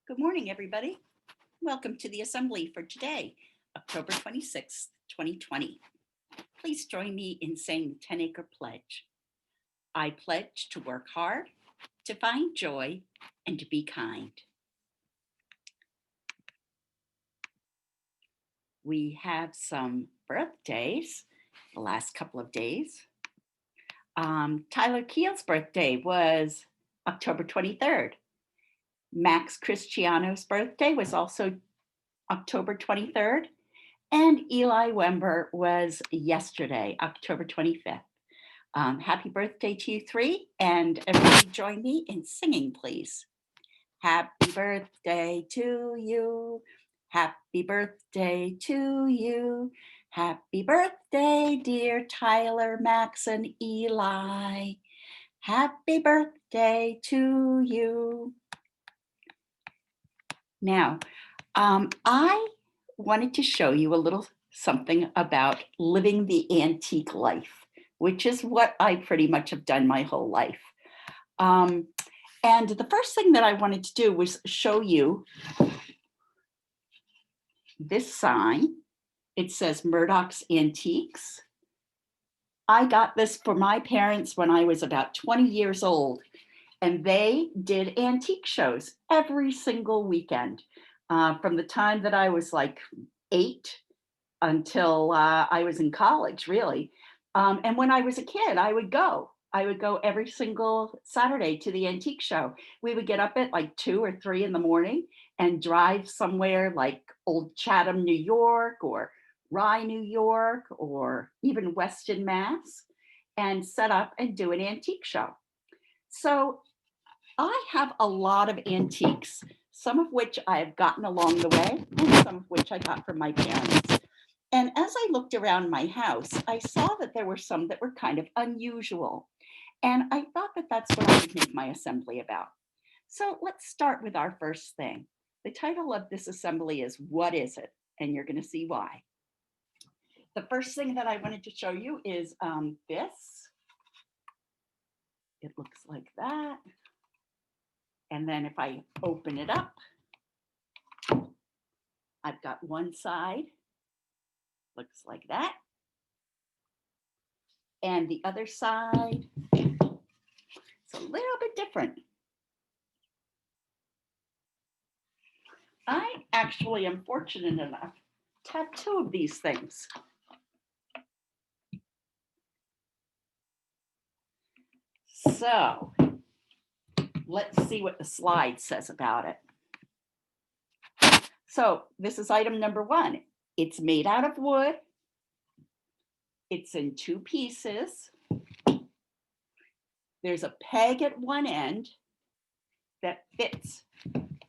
Good morning, everybody. Welcome to the assembly for today, October 26th, 2020. Please join me in saying the 10-acre pledge. I pledge to work hard, to find joy, and to be kind. We have some birthdays the last couple of days. Tyler Keel's birthday was October 23rd. Max Cristiano's birthday was also October 23rd. And Eli Wember was yesterday, October 25th. Happy birthday to you three. And everybody join me in singing, please. Happy birthday to you. Happy birthday to you. Happy birthday, dear Tyler, Max, and Eli. Happy birthday to you. Now, I wanted to show you a little something about living the antique life, which is what I pretty much have done my whole life. And the first thing that I wanted to do was show you this sign. It says Murdoch's Antiques. I got this for my parents when I was about 20 years old, and they did antique shows every single weekend from the time that I was like 8 until I was in college, really. And when I was a kid, I would go. I would go every single Saturday to the antique show. We would get up at like 2 or 3 in the morning and drive somewhere like Old Chatham, New York, or Rye, New York, or even Weston, Mass, and set up and do an antique show. So I have a lot of antiques, some of which I have gotten along the way, and some of which I got from my parents. And as I looked around my house, I saw that there were some that were kind of unusual. And I thought that that's what I would make my assembly about. So let's start with our first thing. The title of this assembly is What Is It? And you're going to see why. The first thing that I wanted to show you is this. It looks like that. And then if I open it up, I've got one side, looks like that. And the other side, it's a little bit different. I actually am fortunate enough to have 2 of these things. So let's see what the slide says about it. So this is item number 1. It's made out of wood. It's in 2 pieces. There's a peg at one end that fits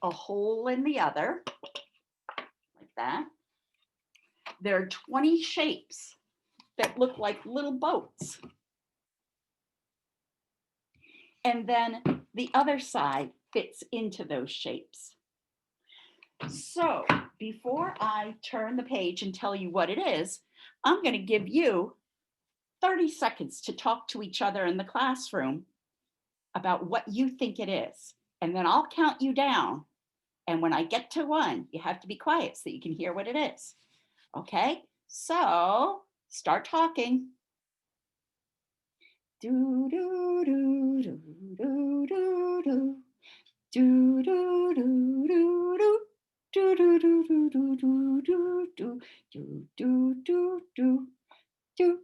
a hole in the other, like that. There are 20 shapes that look like little boats. And then the other side fits into those shapes. So before I turn the page and tell you what it is, I'm going to give you 30 seconds to talk to each other in the classroom about what you think it is. And then I'll count you down. And when I get to 1, you have to be quiet so that you can hear what it is. Okay, so start talking. Do, do, do, do, do, do, do. Do, do, do, do, do. Do, do, do, do, do, do, do, do. Do, do, do, do. Do,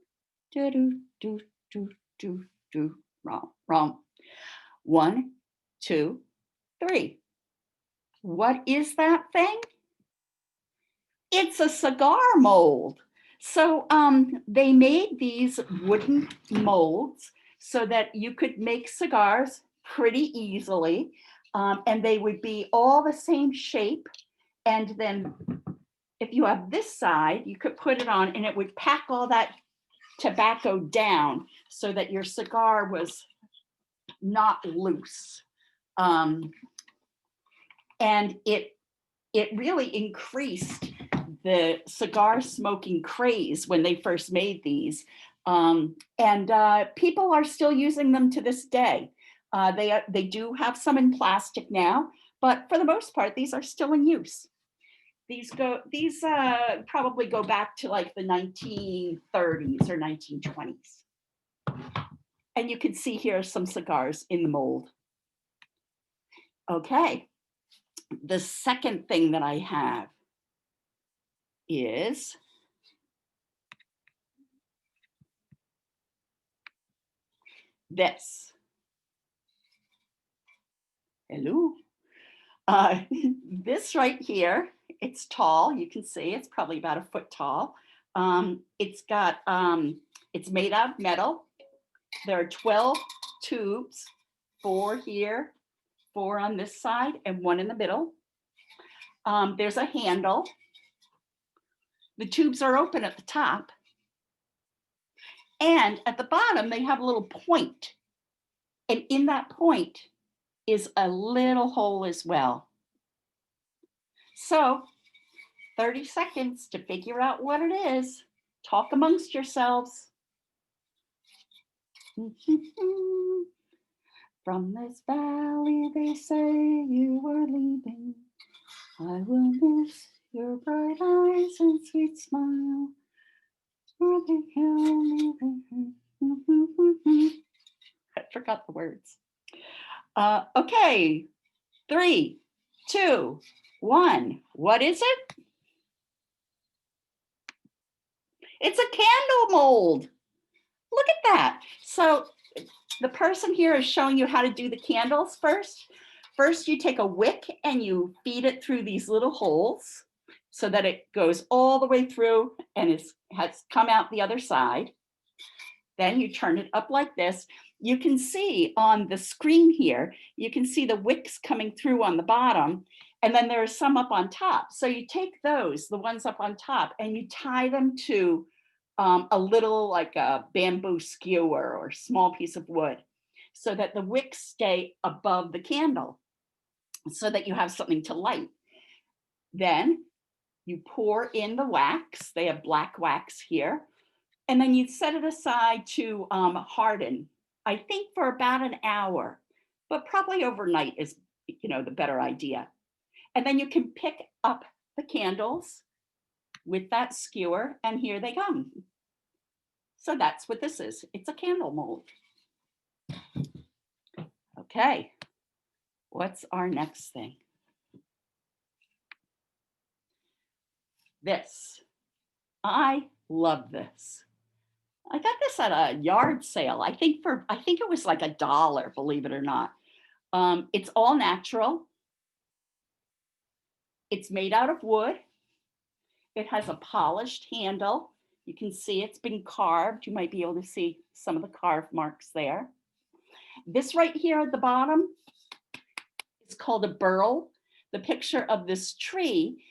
do, do, do, do, do. Wrong. 1, 2, 3. What is that thing? It's a cigar mold. So they made these wooden molds so that you could make cigars pretty easily, and they would be all the same shape. And then if you have this side, you could put it on and it would pack all that tobacco down so that your cigar was not loose. And it really increased the cigar smoking craze when they first made these. And people are still using them to this day. They do have some in plastic now, but for the most part, these are still in use. These probably go back to like the 1930s or 1920s. And you can see here some cigars in the mold. Okay, the second thing that I have is this. Hello. This right here, it's tall. You can see it's probably about a foot tall. It's made out of metal. There are 12 tubes, 4 here, 4 on this side, and 1 in the middle. There's a handle. The tubes are open at the top. And at the bottom, they have a little point. And in that point is a little hole as well. So 30 seconds to figure out what it is. Talk amongst yourselves. From this valley, they say you are leaving. I will miss your bright eyes and sweet smile. I forgot the words. Okay, 3, 2, 1. What is it? It's a candle mold. Look at that. So the person here is showing you how to do the candles first. First, you take a wick and you feed it through these little holes so that it goes all the way through and has come out the other side. Then you turn it up like this. You can see on the screen here, you can see the wicks coming through on the bottom, and then there are some up on top. So you take those, the ones up on top, and you tie them to a little like a bamboo skewer or small piece of wood so that the wicks stay above the candle so that you have something to light. Then you pour in the wax. They have black wax here. And then you set it aside to harden, I think for about an hour, but probably overnight is, the better idea. And then you can pick up the candles with that skewer, and here they come. So that's what this is. It's a candle mold. Okay, what's our next thing? This. I love this. I got this at a yard sale. I think it was like $1, believe it or not. It's all natural. It's made out of wood. It has a polished handle. You can see it's been carved. You might be able to see some of the carve marks there. This right here at the bottom is called a burl. The picture of this tree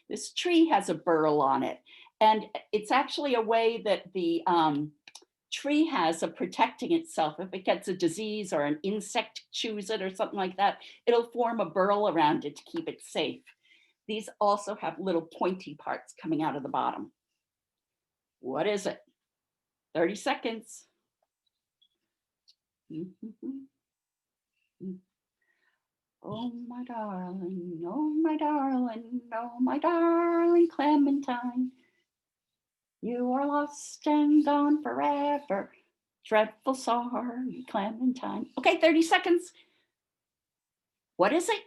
has a burl on it. And it's actually a way that the tree has of protecting itself. If it gets a disease or an insect chews it or something like that, it'll form a burl around it to keep it safe. These also have little pointy parts coming out of the bottom. What is it? 30 seconds. Oh my darling, oh my darling, oh my darling Clementine. You are lost and gone forever. Dreadful sorry, Clementine. Okay, 30 seconds. What is it,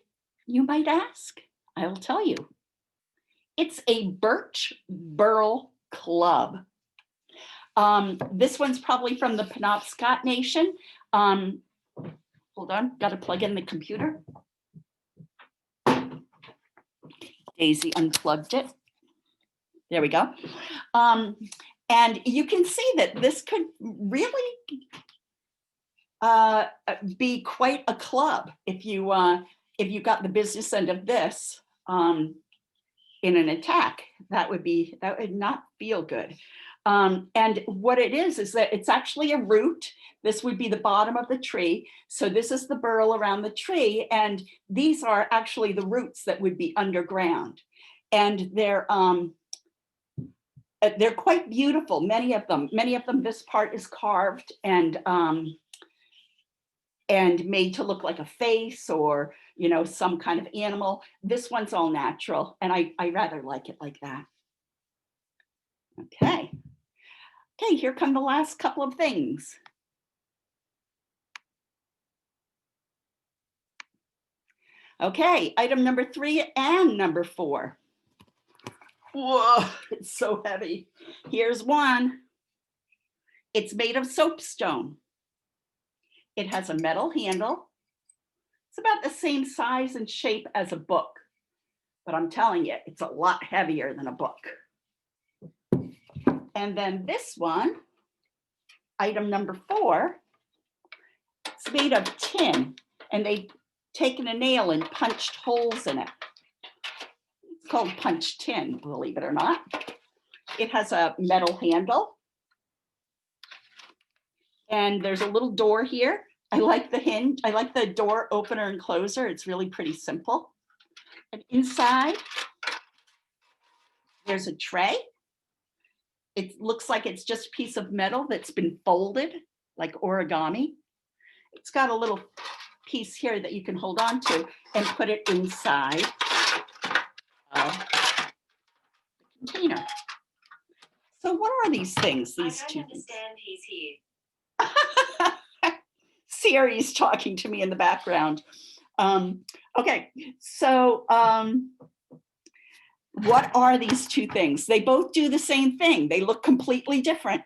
you might ask? I will tell you. It's a birch burl club. This one's probably from the Penobscot Nation. Hold on, got to plug in the computer. Daisy unplugged it. There we go. And you can see that this could really be quite a club if you got the business end of this in an attack. That would not feel good. And what it is that it's actually a root. This would be the bottom of the tree. So this is the burl around the tree, and these are actually the roots that would be underground. And they're quite beautiful. Many of them. This part is carved, and and made to look like a face or, you know, some kind of animal. This one's all natural, and I rather like it like that. Okay. Okay, here come the last couple of things. Okay, item number 3 and number 4. Whoa, it's so heavy. Here's one. It's made of soapstone. It has a metal handle. It's about the same size and shape as a book, but I'm telling you, it's a lot heavier than a book. And then this one, item number 4, it's made of tin, and they've taken a nail and punched holes in it. It's called punch tin, believe it or not. It has a metal handle, and there's a little door here. I like the hinge. I like the door opener and closer. It's really pretty simple. And inside, there's a tray. It looks like it's just a piece of metal that's been folded like origami. It's got a little piece here that you can hold on to and put it inside of the container. So what are these things, these two things? Understand he's here. Siri's talking to me in the background. Okay, so what are these two things? They both do the same thing. They look completely different,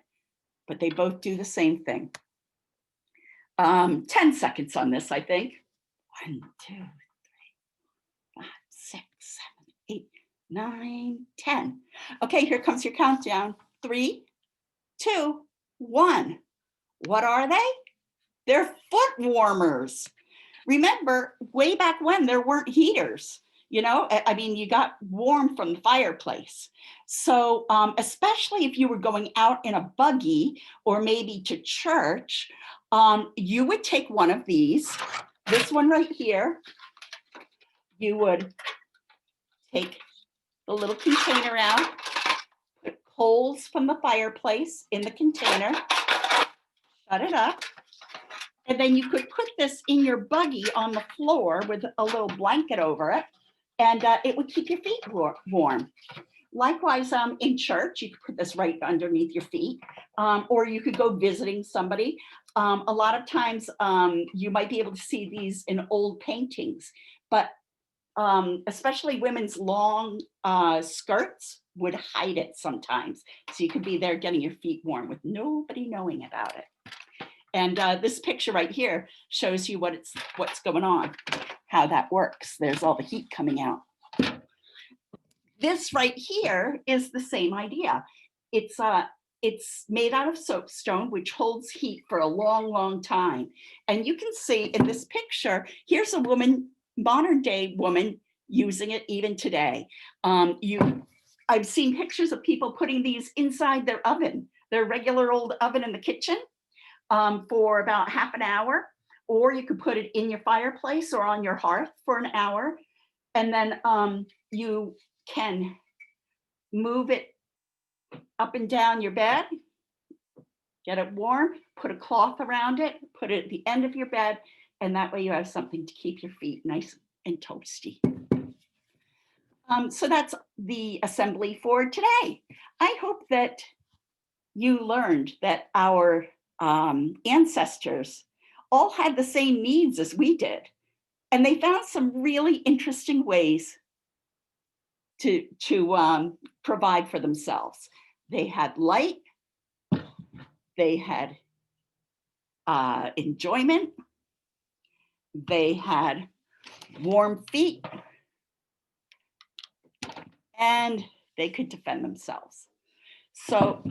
but they both do the same thing. 10 seconds on this, I think. 1, 2, 3, 4, 5, 6, 7, 8, 9, 10. Okay, here comes your countdown. 3, 2, 1. What are they? They're foot warmers. Remember, way back when there weren't heaters, you know, I mean, you got warm from the fireplace. So especially if you were going out in a buggy or maybe to church, you would take one of these, this one right here. You would take the little container out, put coals from the fireplace in the container, shut it up. And then you could put this in your buggy on the floor with a little blanket over it, and it would keep your feet warm. Likewise, in church, you could put this right underneath your feet, or you could go visiting somebody. A lot of times you might be able to see these in old paintings, but especially women's long skirts would hide it sometimes. So you could be there getting your feet warm with nobody knowing about it. And this picture right here shows you what's going on, how that works. There's all the heat coming out. This right here is the same idea. It's made out of soapstone, which holds heat for a long, long time. And you can see in this picture, here's a woman, modern day woman, using it even today. I've seen pictures of people putting these inside their oven, their regular old oven in the kitchen, for about half an hour, or you could put it in your fireplace or on your hearth for an hour. And then you can move it up and down your bed, get it warm, put a cloth around it, put it at the end of your bed, and that way you have something to keep your feet nice and toasty. So that's the assembly for today. I hope that you learned that our ancestors all had the same needs as we did, and they found some really interesting ways to provide for themselves. They had light, they had enjoyment, they had warm feet, and they could defend themselves. So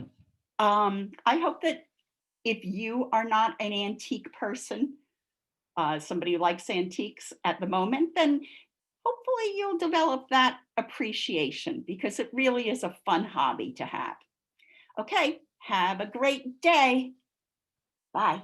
I hope that if you are not an antique person, somebody who likes antiques at the moment, then hopefully you'll develop that appreciation, because it really is a fun hobby to have. Okay, have a great day. Bye.